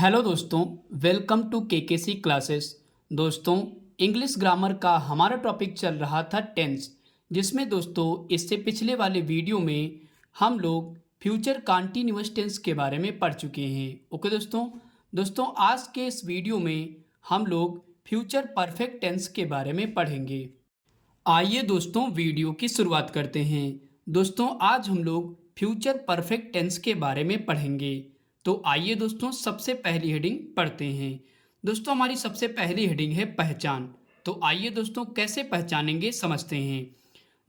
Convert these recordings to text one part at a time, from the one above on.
Hello दोस्तों, welcome to KKC classes. दोस्तों, English grammar का हमारा टॉपिक चल रहा था टेंस, जिसमें दोस्तों इससे पिछले वाले वीडियो में हम लोग फ्यूचर कंटीन्यूअस टेंस के बारे में पढ़ चुके हैं। ओके दोस्तों आज के इस वीडियो में हम लोग फ्यूचर परफेक्ट टेंस के बारे में पढ़ेंगे। आइए दोस्तों वीडियो की शुरुआत करते हैं। दोस्तों आज हम लोग फ्यूचर परफेक्ट टेंस के बारे में पढ़ेंगे। तो आइए दोस्तों सबसे पहली हेडिंग पढ़ते हैं। दोस्तों हमारी सबसे पहली हेडिंग है पहचान। तो आइए दोस्तों कैसे पहचानेंगे समझते हैं।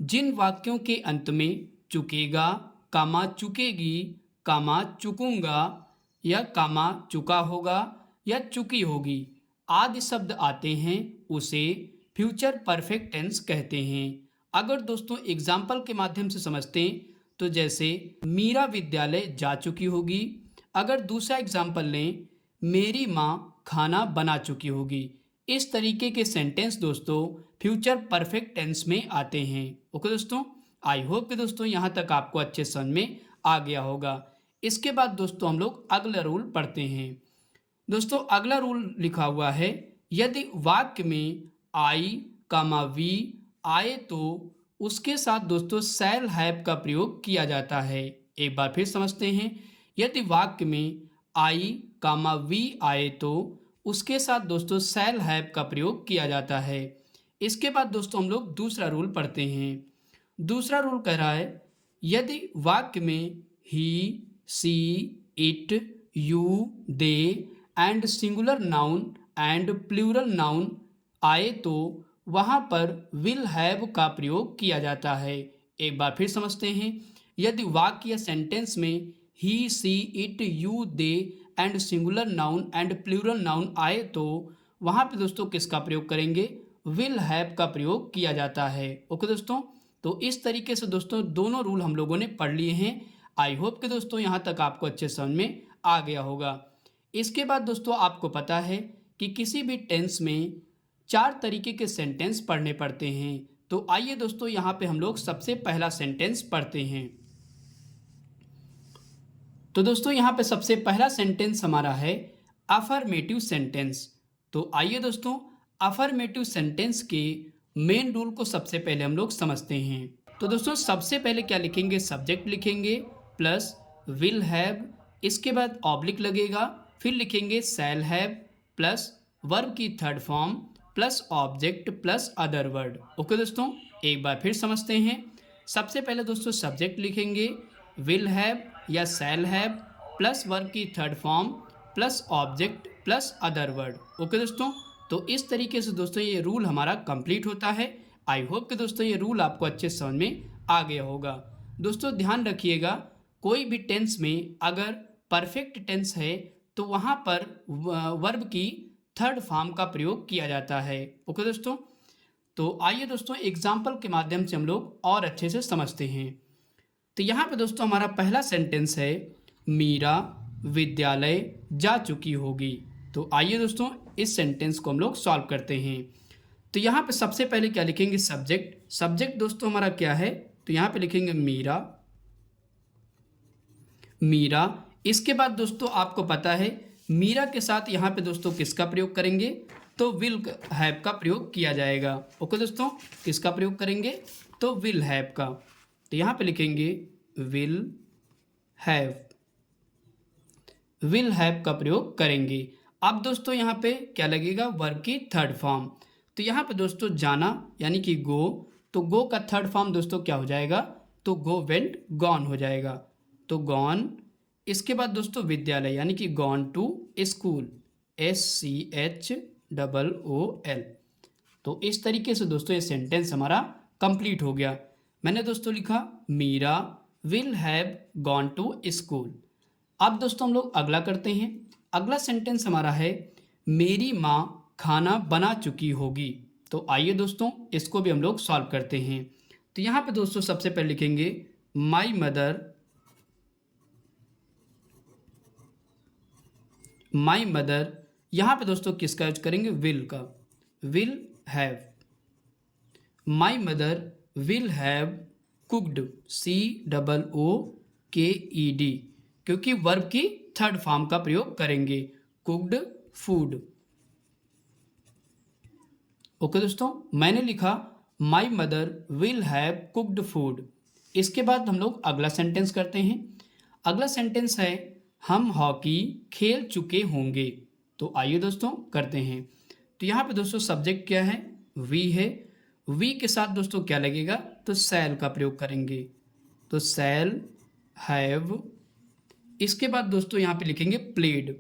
जिन वाक्यों के अंत में चुकेगा, कामा चुकेगी, कामा चुकूंगा या कामा चुका होगा या चुकी होगी आदि शब्द आते हैं उसे फ्यूचर परफेक्ट टेंस कहते हैं। अगर दोस्तों एग्जाम्पल के माध्यम से समझते हैं तो जैसे मीरा विद्यालय जा चुकी होगी। अगर दूसरा एग्जाम्पल लें, मेरी माँ खाना बना चुकी होगी। इस तरीके के सेंटेंस दोस्तों फ्यूचर परफेक्ट टेंस में आते हैं। ओके दोस्तों, आई होप कि दोस्तों यहाँ तक आपको अच्छे समझ में आ गया होगा। इसके बाद दोस्तों हम लोग अगला रूल पढ़ते हैं। दोस्तों अगला रूल लिखा हुआ है, यदि वाक्य में आई कामा वी आए तो उसके साथ दोस्तों शैल हैव का प्रयोग किया जाता है। एक बार फिर समझते हैं। यदि वाक्य में आई कामा वी आए तो उसके साथ दोस्तों शैल हैव का प्रयोग किया जाता है। इसके बाद दोस्तों हम लोग दूसरा रूल पढ़ते हैं। दूसरा रूल कह रहा है, यदि वाक्य में he, she, it, you, they and singular noun and plural noun आए तो वहाँ पर विल हैव का प्रयोग किया जाता है। एक बार फिर समझते हैं। यदि वाक्य या सेंटेंस में he, she, it, you, they and singular noun and plural noun आए तो वहाँ पे दोस्तों किसका प्रयोग करेंगे? विल हैव का प्रयोग किया जाता है। ओके दोस्तों, तो इस तरीके से दोस्तों दोनों रूल हम लोगों ने पढ़ लिए हैं। आई होप कि दोस्तों यहाँ तक आपको अच्छे समझ में आ गया होगा। इसके बाद दोस्तों आपको पता है कि किसी भी टेंस में 4 तरीके के सेंटेंस पढ़ने पड़ते हैं। तो आइए दोस्तों यहाँ पे हम लोग सबसे पहला सेंटेंस पढ़ते हैं। तो दोस्तों यहाँ पे सबसे पहला सेंटेंस हमारा है अफर्मेटिव सेंटेंस। तो आइए दोस्तों अफर्मेटिव सेंटेंस के मेन रूल को सबसे पहले हम लोग समझते हैं। तो दोस्तों सबसे पहले क्या लिखेंगे? सब्जेक्ट लिखेंगे प्लस विल हैव, इसके बाद ऑब्लिक लगेगा, फिर लिखेंगे शैल हैव प्लस वर्ब की third form plus object plus other word. Okay दोस्तों, एक बार फिर समझते हैं। सबसे पहले दोस्तों सब्जेक्ट लिखेंगे विल हैव या शैल हैव प्लस वर्ब की third form plus object plus other word. Okay दोस्तों, तो इस तरीके से दोस्तों ये रूल हमारा कंप्लीट होता है। आई होप कि दोस्तों ये रूल आपको अच्छे समझ में आ गया होगा। दोस्तों ध्यान रखिएगा, कोई भी टेंस में अगर परफेक्ट टेंस है तो वहाँ पर वर्ब की थर्ड फॉर्म का प्रयोग किया जाता है। ओके दोस्तों, तो आइए दोस्तों एग्जाम्पल के माध्यम से हम लोग और अच्छे से समझते हैं। तो यहाँ पे दोस्तों हमारा पहला सेंटेंस है मीरा विद्यालय जा चुकी होगी। तो आइए दोस्तों इस सेंटेंस को हम लोग सॉल्व करते हैं। तो यहाँ पे सबसे पहले क्या लिखेंगे? सब्जेक्ट। सब्जेक्ट दोस्तों हमारा क्या है? तो यहाँ पे लिखेंगे मीरा, मीरा। इसके बाद दोस्तों आपको पता है मीरा के साथ यहाँ पे दोस्तों किसका प्रयोग करेंगे? तो विल हैव का प्रयोग किया जाएगा। ओके दोस्तों, किसका प्रयोग करेंगे? तो विल हैव का। तो यहाँ पे लिखेंगे विल हैव, विल हैव का प्रयोग करेंगे। अब दोस्तों यहाँ पे क्या लगेगा? वर्ब की थर्ड फॉर्म। तो यहाँ पे दोस्तों जाना यानी कि गो, तो गो का थर्ड फॉर्म दोस्तों क्या हो जाएगा? तो गो वेंट गॉन हो जाएगा, तो गॉन। इसके बाद दोस्तों विद्यालय यानी कि गॉन टू स्कूल, SCHOOL। तो इस तरीके से दोस्तों ये सेंटेंस हमारा कंप्लीट हो गया। मैंने दोस्तों लिखा Meera will have gone to school. अब दोस्तों हम लोग अगला करते हैं। अगला सेंटेंस हमारा है मेरी माँ खाना बना चुकी होगी। तो आइए दोस्तों इसको भी हम लोग सॉल्व करते हैं। तो यहाँ पे दोस्तों सबसे पहले लिखेंगे माई मदर, माई मदर। यहाँ पे दोस्तों किसका यूज करेंगे? विल का, will have. My mother will have cooked, COOKED, क्योंकि वर्ब की थर्ड फॉर्म का प्रयोग करेंगे। Cooked food. ओके दोस्तों, मैंने लिखा my mother will have cooked food. इसके बाद हम लोग अगला सेंटेंस करते हैं। अगला सेंटेंस है हम हॉकी खेल चुके होंगे। तो आइए दोस्तों करते हैं। तो यहाँ पे दोस्तों सब्जेक्ट क्या है, वी है। वी के साथ दोस्तों क्या लगेगा, तो शैल का प्रयोग करेंगे। तो शैल हैव। इसके बाद दोस्तों यहाँ पे लिखेंगे प्लेड,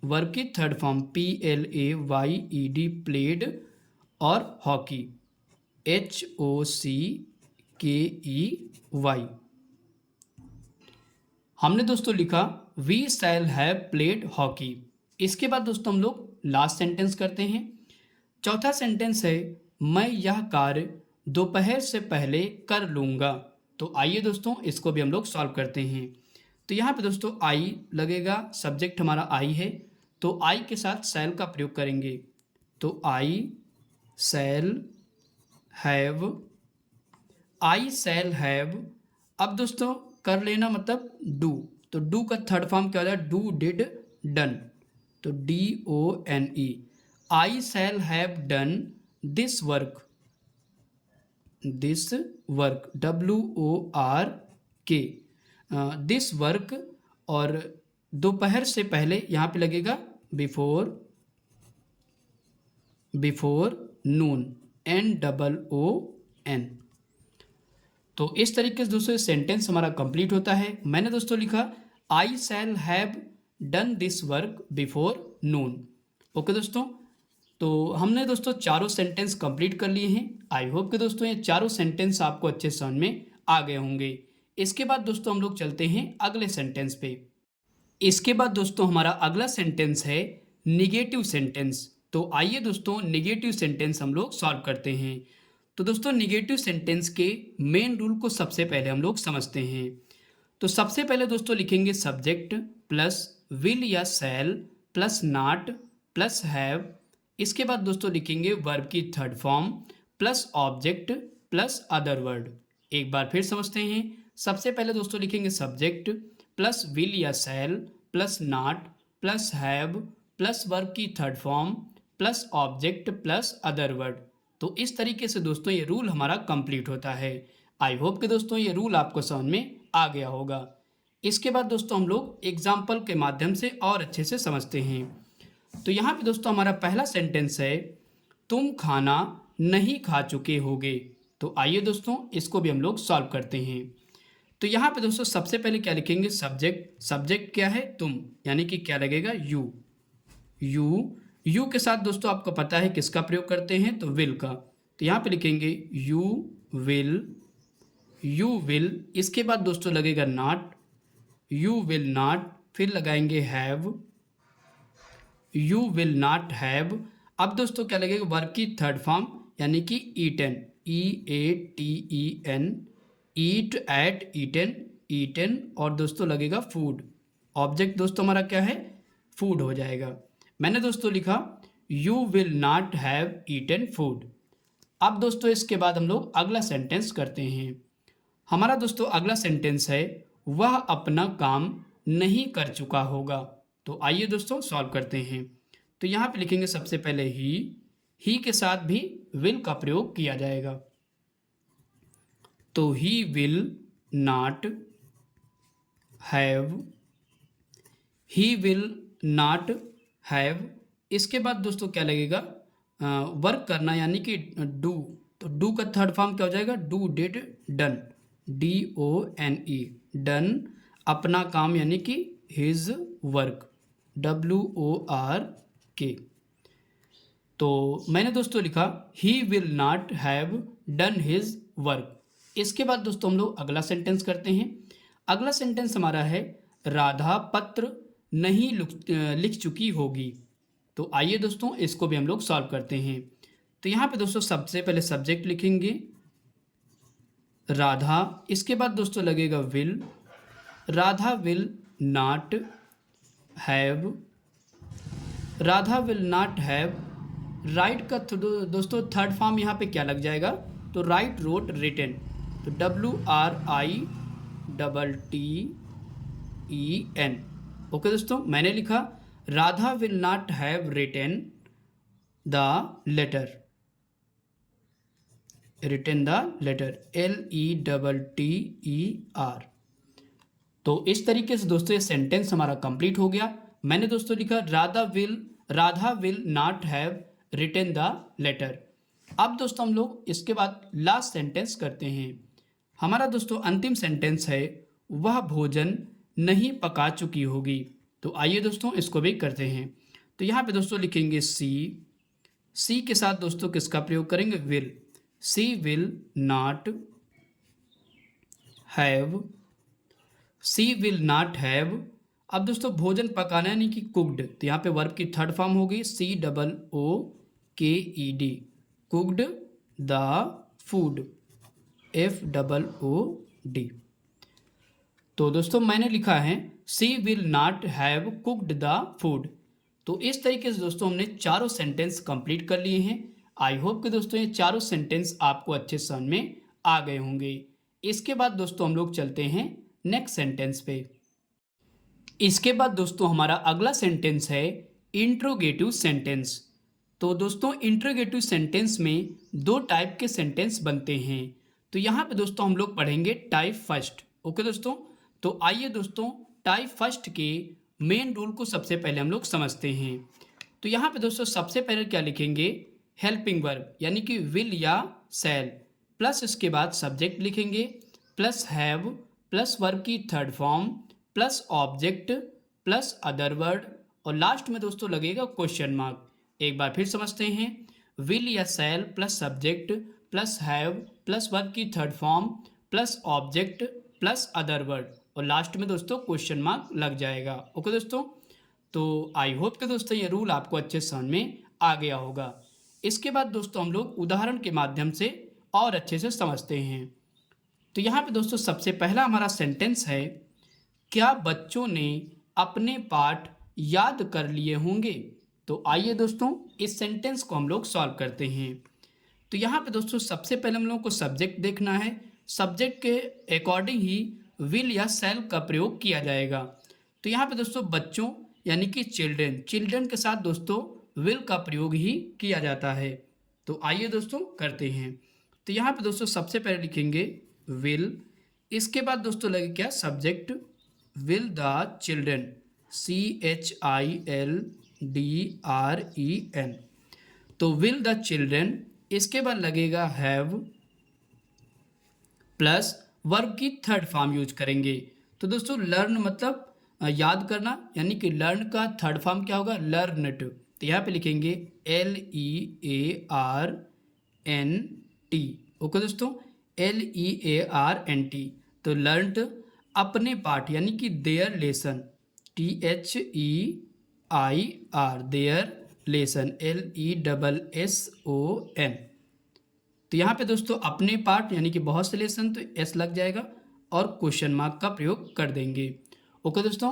वर्ब की थर्ड फॉर्म PLAYED, प्लेड, और हॉकी HOCKEY। हमने दोस्तों लिखा we shall have played hockey. इसके बाद दोस्तों हम लोग लास्ट सेंटेंस करते हैं। चौथा सेंटेंस है मैं यह कार्य दोपहर से पहले कर लूँगा। तो आइए दोस्तों इसको भी हम लोग सॉल्व करते हैं। तो यहाँ पे दोस्तों आई लगेगा, सब्जेक्ट हमारा आई है, तो आई के साथ शैल का प्रयोग करेंगे। तो आई shall have, I shall have. अब दोस्तों कर लेना मतलब डू, तो डू का थर्ड फॉर्म क्या हो जाएगा, डू डिड डन। तो DONE, I shall have done this work, this work WORK, this work. और दोपहर से पहले यहाँ पे लगेगा बिफोर नून, NOON। तो इस तरीके से दोस्तों सेंटेंस हमारा कंप्लीट होता है। मैंने दोस्तों लिखा I shall have done this work before noon. Okay दोस्तों, तो हमने दोस्तों चारों सेंटेंस कंप्लीट कर लिए हैं। आई होप कि दोस्तों ये चारों सेंटेंस आपको अच्छे समझ में आ गए होंगे। इसके बाद दोस्तों हम लोग चलते हैं अगले सेंटेंस पे। इसके बाद दोस्तों हमारा अगला सेंटेंस है निगेटिव सेंटेंस। तो आइए दोस्तों निगेटिव सेंटेंस हम लोग सॉल्व करते हैं। तो दोस्तों निगेटिव सेंटेंस के मेन रूल को सबसे पहले हम लोग समझते हैं। तो सबसे पहले दोस्तों लिखेंगे सब्जेक्ट प्लस विल या shall plus not plus have. इसके बाद दोस्तों लिखेंगे वर्ब की third form plus object plus other word. एक बार फिर समझते हैं। सबसे पहले दोस्तों लिखेंगे सब्जेक्ट प्लस विल या shall plus not plus have plus verb की third form plus object plus other word. तो इस तरीके से दोस्तों ये रूल हमारा कंप्लीट होता है। आई होप कि दोस्तों ये रूल आपको समझ में आ गया होगा। इसके बाद दोस्तों हम लोग एग्जाम्पल के माध्यम से और अच्छे से समझते हैं। तो यहाँ पे दोस्तों हमारा पहला सेंटेंस है तुम खाना नहीं खा चुके होगे। तो आइए दोस्तों इसको भी हम लोग सॉल्व करते हैं। तो यहाँ पे दोस्तों सबसे पहले क्या लिखेंगे सब्जेक्ट, सब्जेक्ट क्या है तुम, यानी कि क्या लगेगा यू के साथ दोस्तों आपको पता है किसका प्रयोग करते हैं, तो विल का। तो यहाँ पे लिखेंगे यू विल। इसके बाद दोस्तों लगेगा नॉट, यू विल नॉट। फिर लगाएंगे have, you will not have. अब दोस्तों क्या लगेगा वर्ब की थर्ड फॉर्म यानी कि ईटन, EATEN, ईट एट ईटन। और दोस्तों लगेगा फूड, ऑब्जेक्ट दोस्तों हमारा क्या है फूड हो जाएगा। मैंने दोस्तों लिखा you will not have eaten food. अब दोस्तों इसके बाद हम लोग अगला सेंटेंस करते हैं। हमारा दोस्तों अगला सेंटेंस है वह अपना काम नहीं कर चुका होगा। तो आइए दोस्तों सॉल्व करते हैं। तो यहाँ पे लिखेंगे सबसे पहले ही के साथ भी विल का प्रयोग किया जाएगा। तो ही विल नॉट हैव। इसके बाद दोस्तों क्या लगेगा वर्क करना यानी कि डू। तो डू का थर्ड फॉर्म क्या हो जाएगा do did done, DONE, done. अपना काम यानी कि हिज वर्क, WORK। तो मैंने दोस्तों लिखा he will not have done his work. इसके बाद दोस्तों हम लोग अगला सेंटेंस करते हैं। अगला सेंटेंस हमारा है राधा पत्र नहीं लिख चुकी होगी। तो आइए दोस्तों इसको भी हम लोग सॉल्व करते हैं। तो यहाँ पे दोस्तों सबसे पहले सब्जेक्ट लिखेंगे राधा। इसके बाद दोस्तों लगेगा will, Radha will not have, Radha will not have. Right का दोस्तों थर्ड फॉर्म यहाँ पे क्या लग जाएगा, तो राइट रोट रिटन, तो WRITTEN। ओके दोस्तों मैंने लिखा Radha will not have written the letter, written the letter, LETTER। तो इस तरीके से दोस्तों ये सेंटेंस हमारा कंप्लीट हो गया। मैंने दोस्तों लिखा Radha will not have written the letter. अब दोस्तों हम लोग इसके बाद लास्ट सेंटेंस करते हैं। हमारा दोस्तों अंतिम सेंटेंस है वह भोजन नहीं पका चुकी होगी। तो आइए दोस्तों इसको भी करते हैं। तो यहाँ पे दोस्तों लिखेंगे सी के साथ दोस्तों किसका प्रयोग करेंगे, will. She will not have, she will not have. अब दोस्तों भोजन पकाना यानी कि कुक्ड, तो यहाँ पे वर्ब की थर्ड फॉर्म होगी COOKED, cooked the food, FOOD। तो दोस्तों मैंने लिखा है she will not have cooked the food. तो इस तरीके से दोस्तों हमने चारों सेंटेंस कंप्लीट कर लिए हैं। आई होप कि दोस्तों ये चारों सेंटेंस आपको अच्छे समझ में आ गए होंगे। इसके बाद दोस्तों हम लोग चलते हैं नेक्स्ट सेंटेंस पे। इसके बाद दोस्तों हमारा अगला सेंटेंस है इंट्रोगेटिव सेंटेंस। तो दोस्तों इंट्रोगेटिव सेंटेंस में दो टाइप के सेंटेंस बनते हैं। तो यहाँ पे दोस्तों हम लोग पढ़ेंगे टाइप फर्स्ट। ओके दोस्तों, तो आइए दोस्तों टाइप फर्स्ट के मेन रूल को सबसे पहले हम लोग समझते हैं। तो यहाँ पे दोस्तों सबसे पहले क्या लिखेंगे, हेल्पिंग वर्ब यानी कि विल या शैल, प्लस इसके बाद सब्जेक्ट लिखेंगे, प्लस हैव, प्लस वर्ब की third form, plus object, plus other word, और लास्ट में दोस्तों लगेगा क्वेश्चन मार्क। एक बार फिर समझते हैं, विल या shall plus subject plus have plus verb की third form plus object plus other word, और लास्ट में दोस्तों क्वेश्चन मार्क लग जाएगा। ओके दोस्तों, तो आई होप कि दोस्तों ये रूल आपको अच्छे समझ में आ गया होगा। इसके बाद दोस्तों हम लोग उदाहरण के माध्यम से और अच्छे से समझते हैं। तो यहाँ पे दोस्तों सबसे पहला हमारा सेंटेंस है, क्या बच्चों ने अपने पाठ याद कर लिए होंगे। तो आइए दोस्तों इस सेंटेंस को हम लोग सॉल्व करते हैं। तो यहाँ पे दोस्तों सबसे पहले हम लोगों को सब्जेक्ट देखना है। सब्जेक्ट के अकॉर्डिंग ही विल या शैल का प्रयोग किया जाएगा। तो यहाँ पे दोस्तों बच्चों यानी कि चिल्ड्रन के साथ दोस्तों विल का प्रयोग ही किया जाता है। तो आइए दोस्तों करते हैं। तो यहाँ पे दोस्तों सबसे पहले लिखेंगे विल, इसके बाद दोस्तों लगे क्या, subject will the children, CHILDREN। तो विल द चिल्ड्रन, इसके बाद लगेगा हैव, प्लस वर्ब की थर्ड फॉर्म यूज करेंगे। तो दोस्तों लर्न मतलब याद करना, यानी कि लर्न का थर्ड फॉर्म क्या होगा, लर्नट। तो यहाँ पे लिखेंगे LEARNT। ओके दोस्तों, LEARNT। तो लर्नट अपने पाठ यानी कि there lesson, THEIR, there lesson, LESSON। तो यहाँ पे दोस्तों अपने पार्ट यानी कि बहुत से लेसन, तो एस लग जाएगा और क्वेश्चन मार्क का प्रयोग कर देंगे। ओके दोस्तों,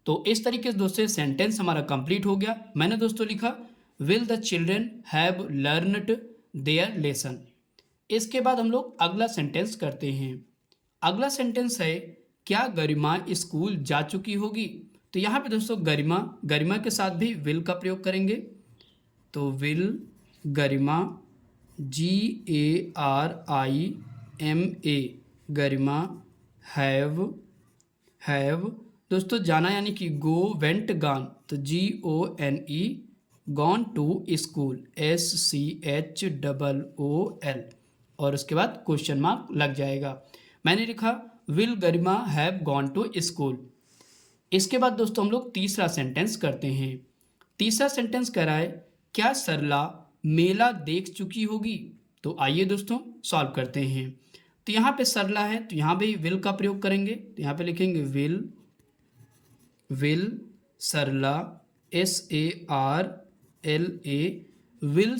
तो इस तरीके से दोस्तों सेंटेंस हमारा कंप्लीट हो गया। मैंने दोस्तों लिखा will the children have learned there lesson. इसके बाद हम लोग अगला सेंटेंस करते हैं। अगला सेंटेंस है, क्या गरिमा स्कूल जा चुकी होगी। तो यहाँ पे दोस्तों गरिमा के साथ भी विल का प्रयोग करेंगे। तो will Garima, GARIMA, Garima, have दोस्तों जाना यानी कि गो, वेंट गॉन, तो GONE, gone to school, SCHOOL, और उसके बाद क्वेश्चन मार्क लग जाएगा। मैंने लिखा will Garima have gone to school. इसके बाद दोस्तों हम लोग तीसरा सेंटेंस करते हैं। तीसरा सेंटेंस कह रहा है, क्या सरला मेला देख चुकी होगी। तो आइए दोस्तों सॉल्व करते हैं। तो यहाँ पे सरला है, तो यहाँ भी विल का प्रयोग करेंगे। तो यहाँ पे लिखेंगे will Sarla, SARLA, will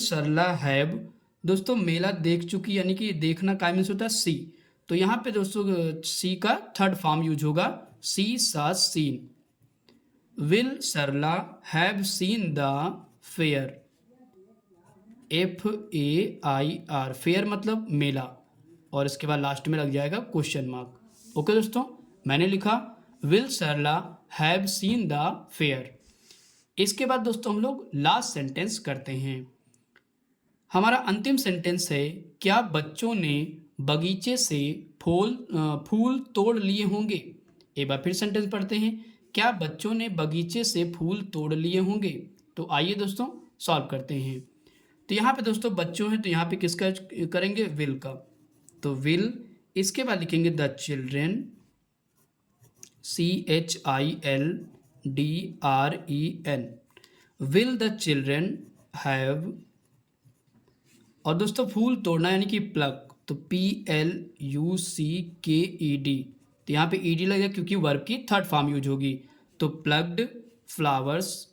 Sarla have दोस्तों मेला देख चुकी, यानी कि देखना काय मीन्स होता है सी। तो यहाँ पे दोस्तों सी का थर्ड फॉर्म यूज होगा, see saw seen. Will Sarla have seen the fair, FAIR, fair मतलब मेला, और इसके बाद लास्ट में लग जाएगा क्वेश्चन मार्क। ओके दोस्तों, मैंने लिखा will Sarla have seen the fair. इसके बाद दोस्तों हम लोग लास्ट सेंटेंस करते हैं। हमारा अंतिम सेंटेंस है क्या बच्चों ने बगीचे से फूल तोड़ लिए होंगे। एक बार फिर सेंटेंस पढ़ते हैं, क्या बच्चों ने बगीचे से फूल तोड़ लिए होंगे। तो आइए दोस्तों सॉल्व करते हैं। तो यहाँ पे दोस्तों बच्चों हैं तो यहाँ पे किसका करेंगे, विल का। तो विल, इसके बाद लिखेंगे the children, CHILDREN, will the children have. और दोस्तों फूल तोड़ना यानी कि प्लग, तो PLUCKED, तो यहाँ पे ED लगेगा क्योंकि वर्ब की थर्ड फॉर्म यूज होगी। तो plucked flowers,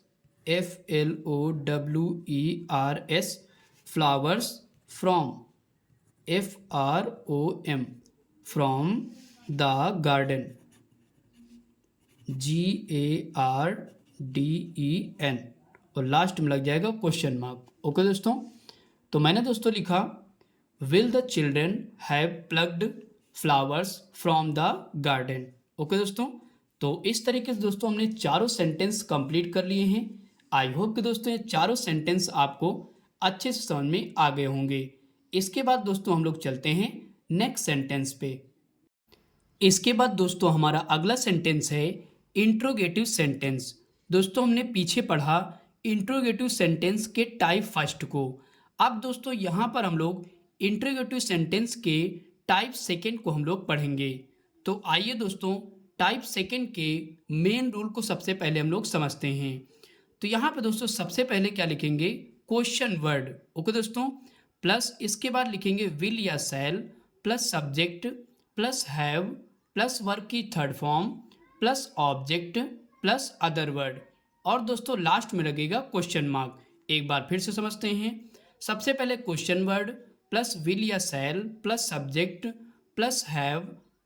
FLOWERS, flowers, from, FROM, from the garden, GARDEN, और लास्ट में लग जाएगा क्वेश्चन मार्क। ओके दोस्तों, तो मैंने दोस्तों लिखा will the children have plugged flowers from the garden. Okay दोस्तों, तो इस तरीके से दोस्तों हमने चारों सेंटेंस कंप्लीट कर लिए हैं। आई होप कि दोस्तों ये चारों सेंटेंस आपको अच्छे से समझ में आ गए होंगे। इसके बाद दोस्तों हम लोग चलते हैं नेक्स्ट सेंटेंस पे। इसके बाद दोस्तों हमारा अगला सेंटेंस है इंट्रोगेटिव सेंटेंस। दोस्तों हमने पीछे पढ़ा इंट्रोगेटिव सेंटेंस के टाइप फर्स्ट को। अब दोस्तों यहाँ पर हम लोग इंट्रोगेटिव सेंटेंस के टाइप सेकंड को हम लोग पढ़ेंगे। तो आइए दोस्तों टाइप सेकंड के मेन रूल को सबसे पहले हम लोग समझते हैं। तो यहाँ पे दोस्तों सबसे पहले क्या लिखेंगे, क्वेश्चन वर्ड। ओके दोस्तों, प्लस इसके बाद लिखेंगे विल या shall, plus subject, plus have, plus verb की third form, plus object, plus other word, और दोस्तों लास्ट में लगेगा क्वेश्चन मार्क। एक बार फिर से समझते हैं। सबसे पहले क्वेश्चन वर्ड प्लस विल या shall, plus subject, plus have,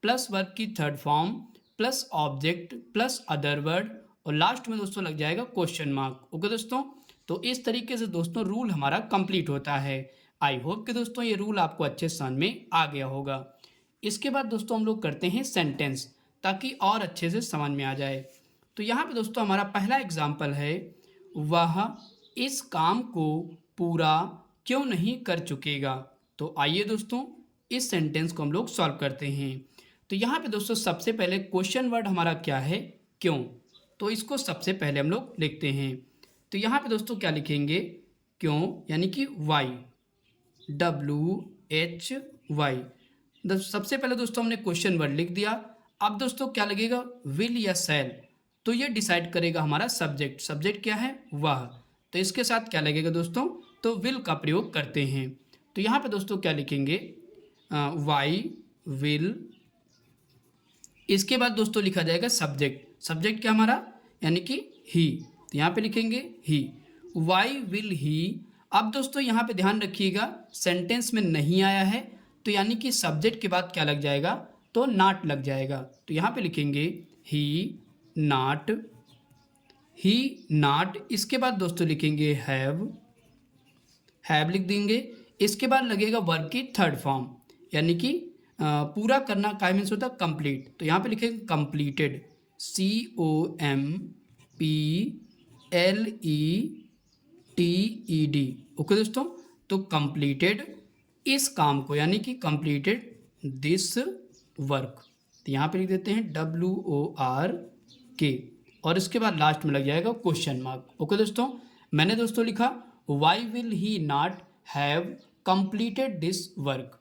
plus verb की third form, plus object, plus other word, और लास्ट में दोस्तों लग जाएगा क्वेश्चन मार्क। ओके दोस्तों, तो इस तरीके से दोस्तों रूल हमारा कंप्लीट होता है। आई होप कि दोस्तों ये रूल आपको अच्छे समझ में आ गया होगा। इसके बाद दोस्तों हम लोग करते हैं सेंटेंस, ताकि और अच्छे से समझ में आ जाए। तो यहाँ पे दोस्तों हमारा पहला एग्जाम्पल है वह इस काम को पूरा क्यों नहीं कर चुकेगा। तो आइए दोस्तों इस सेंटेंस को हम लोग सॉल्व करते हैं। तो यहाँ पे दोस्तों सबसे पहले क्वेश्चन वर्ड हमारा क्या है, क्यों। तो इसको सबसे पहले हम लोग लिखते हैं। तो यहाँ पे दोस्तों क्या लिखेंगे, क्यों यानी कि वाई, WHY। सबसे पहले दोस्तों हमने क्वेश्चन वर्ड लिख दिया। अब दोस्तों क्या लगेगा, विल या शैल, तो ये डिसाइड करेगा हमारा सब्जेक्ट। सब्जेक्ट क्या है, वह, तो इसके साथ क्या लगेगा दोस्तों, तो विल का प्रयोग करते हैं। तो यहाँ पे दोस्तों क्या लिखेंगे, वाई विल। इसके बाद दोस्तों लिखा जाएगा सब्जेक्ट। सब्जेक्ट क्या हमारा, यानी कि ही, तो यहाँ पे लिखेंगे ही, वाई विल ही। अब दोस्तों यहाँ पे ध्यान रखिएगा सेंटेंस में नहीं आया है, तो यानी कि सब्जेक्ट के बाद क्या लग जाएगा, तो नॉट लग जाएगा। तो यहाँ पे लिखेंगे ही नॉट, ही नॉट। इसके बाद दोस्तों लिखेंगे हैव, हैव लिख देंगे। इसके बाद लगेगा वर्ब की थर्ड फॉर्म, यानी कि पूरा करना का मीन्स होता है कंप्लीट। तो यहाँ पे लिखेंगे कंप्लीटेड, COMPLETED। ओके दोस्तों, तो कंप्लीटेड इस काम को, यानी कि कंप्लीटेड दिस वर्क। तो यहाँ पे लिख देते हैं WORK, और इसके बाद लास्ट में लग जाएगा क्वेश्चन मार्क। ओके दोस्तों, मैंने दोस्तों लिखा why will he not have completed this work.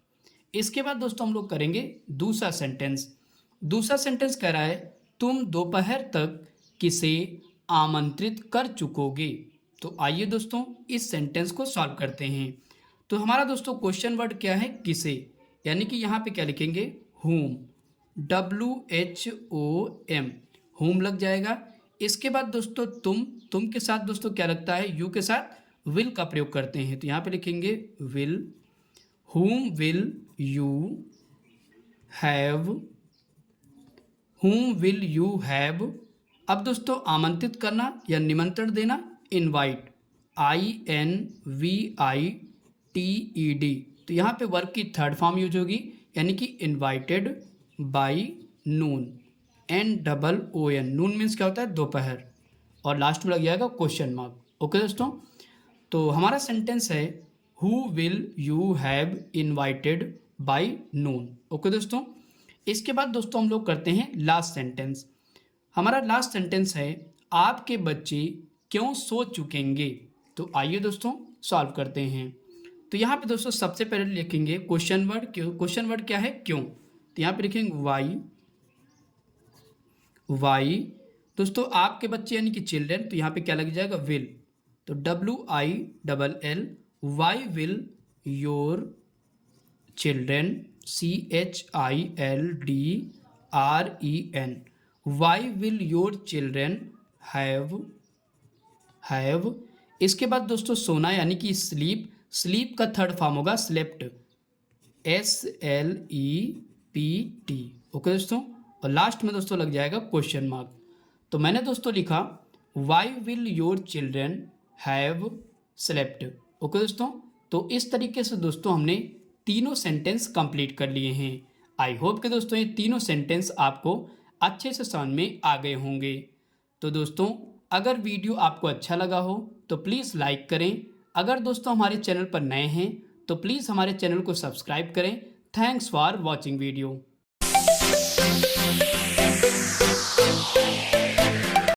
इसके बाद दोस्तों हम लोग करेंगे दूसरा सेंटेंस। दूसरा सेंटेंस कह रहा है तुम दोपहर तक किसे आमंत्रित कर चुकोगे। तो आइए दोस्तों इस सेंटेंस को सॉल्व करते हैं। तो हमारा दोस्तों क्वेश्चन वर्ड क्या है, किसे, यानी कि यहाँ पे क्या लिखेंगे, whom, WHOM, whom लग जाएगा। इसके बाद दोस्तों तुम के साथ दोस्तों क्या लगता है, यू के साथ विल का प्रयोग करते हैं। तो यहाँ पे लिखेंगे will, whom will you have, whom will you have। अब दोस्तों आमंत्रित करना या निमंत्रण देना, इनवाइट, INVITED। तो यहाँ पे वर्ब की थर्ड फॉर्म यूज होगी, यानी कि invited by noon. NOON, Noon means क्या होता है दोपहर, और लास्ट में लग जाएगा क्वेश्चन मार्क। ओके दोस्तों, तो हमारा सेंटेंस है who will you have invited by noon. Okay दोस्तों, इसके बाद दोस्तों हम लोग करते हैं लास्ट सेंटेंस। हमारा लास्ट सेंटेंस है आपके बच्चे क्यों सो चुकेंगे। तो आइए दोस्तों सॉल्व करते हैं। तो यहाँ पे दोस्तों सबसे पहले लिखेंगे क्वेश्चन वर्ड। क्वेश्चन वर्ड क्या है, क्यों। तो यहाँ पे लिखेंगे वाई दोस्तों आपके बच्चे यानी कि चिल्ड्रन, तो यहाँ पे क्या लग जाएगा विल, तो WILL, why will your children, CHILDREN, why will your children have. इसके बाद दोस्तों सोना यानी कि स्लीप, स्लीप का थर्ड फॉर्म होगा स्लेप्ट, SLEPT। ओके दोस्तों, और लास्ट में दोस्तों लग जाएगा क्वेश्चन मार्क। तो मैंने दोस्तों लिखा why will your children have slept. Okay दोस्तों, तो इस तरीके से दोस्तों हमने तीनों सेंटेंस कंप्लीट कर लिए हैं। आई होप कि दोस्तों ये तीनों सेंटेंस आपको अच्छे से समझ में आ गए होंगे। तो दोस्तों अगर वीडियो आपको अच्छा लगा हो तो प्लीज़ लाइक करें। अगर दोस्तों हमारे चैनल पर नए हैं तो प्लीज़ हमारे चैनल को सब्सक्राइब करें। Thanks for watching video.